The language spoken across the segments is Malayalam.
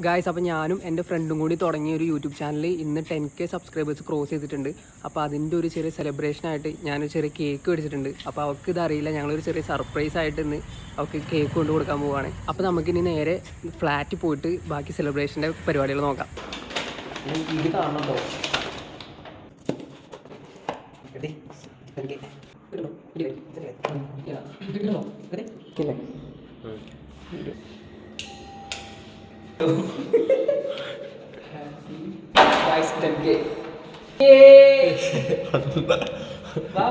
ഗായ്സ്, അപ്പോൾ ഞാനും എൻ്റെ ഫ്രണ്ടും കൂടി തുടങ്ങിയ ഒരു യൂട്യൂബ് ചാനൽ ഇന്ന് 10K സബ്സ്ക്രൈബേഴ്സ് ക്രോസ് ചെയ്തിട്ടുണ്ട്. അപ്പോൾ അതിൻ്റെ ഒരു ചെറിയ സെലിബ്രേഷനായിട്ട് ഞാനൊരു ചെറിയ കേക്ക് മേടിച്ചിട്ടുണ്ട്. അപ്പോൾ അവൾക്ക് ഇതറിയില്ല, ഞങ്ങളൊരു ചെറിയ സർപ്രൈസ് ആയിട്ട് ഇന്ന് അവൾക്ക് കേക്ക് കൊണ്ട് കൊടുക്കാൻ പോവുകയാണ്. അപ്പോൾ നമുക്കിനി നേരെ ഫ്ലാറ്റിൽ പോയിട്ട് ബാക്കി സെലിബ്രേഷൻ്റെ പരിപാടികൾ നോക്കാം. ഇത് കാണണോ? Guys, 10K. Yay! വാ.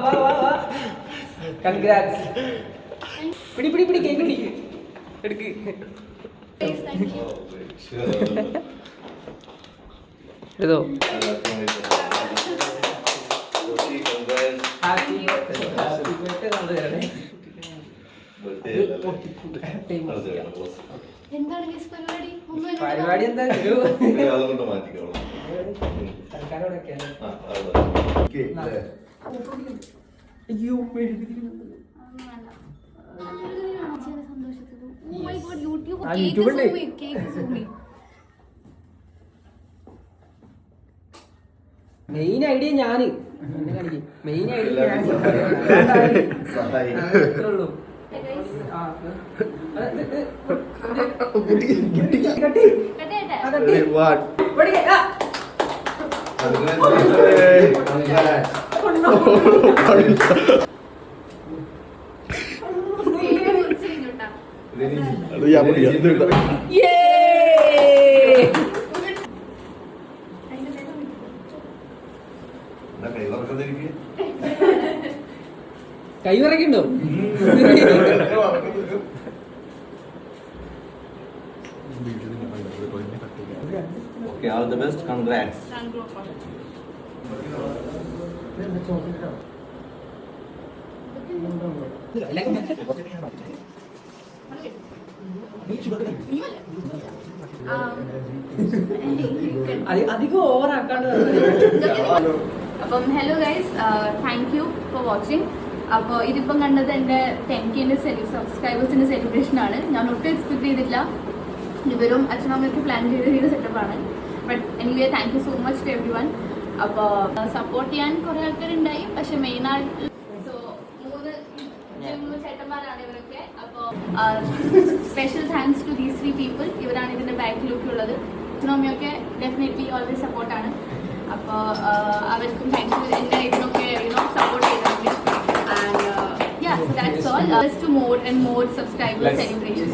Congrats. പിടി കേക്ക് പിടി. എടുക്ക്. എടുത്തോ. ഹാപ്പി ബർത്ത്ഡേ നമ്മൾ തരണേ. എന്താണ് പരിപാടി? എന്താ മെയിൻ ഐഡിയ ഞാന് മെയിൻ ഐഡിയ ഉള്ളൂ. കൈ വിറക്കുണ്ടോ? Okay, all the best. Congrats. അധികം ഓവറാക്കാണ്ട്. അപ്പം hello guys, thank you for watching. അപ്പോൾ ഇതിപ്പം കണ്ടത് എൻ്റെ 10K സബ്സ്ക്രൈബേഴ്സിൻ്റെ സെലിബ്രേഷൻ ആണ്. ഞാൻ ഒട്ടും എക്സ്പെക്ട് ചെയ്തിട്ടില്ല. ഇവരും അച്ഛനമ്മയൊക്കെ പ്ലാൻ ചെയ്ത സെറ്റപ്പാണ്. But anyway thank you so much to everyone. അപ്പോൾ സപ്പോർട്ട് ചെയ്യാൻ കുറേ ആൾക്കാരുണ്ടായി, പക്ഷെ മെയിനായിട്ട് മൂന്ന് ചേട്ടന്മാരാണ് ഇവരൊക്കെ. അപ്പോൾ special thanks to these 3 people. ഇവരാണ് ഇതിൻ്റെ ബാക്കിലൊക്കെ ഉള്ളത്. അച്ഛനമ്മയൊക്കെ ഡെഫിനറ്റ്ലി ഓൾവേസ് സപ്പോർട്ടാണ്. അപ്പോൾ അവർക്കും താങ്ക്സ് എന്നെ ഇതിനൊക്കെ സപ്പോർട്ട് ചെയ്തതിന്. And yeah, so that's all. Just to more and more subscribers celebration.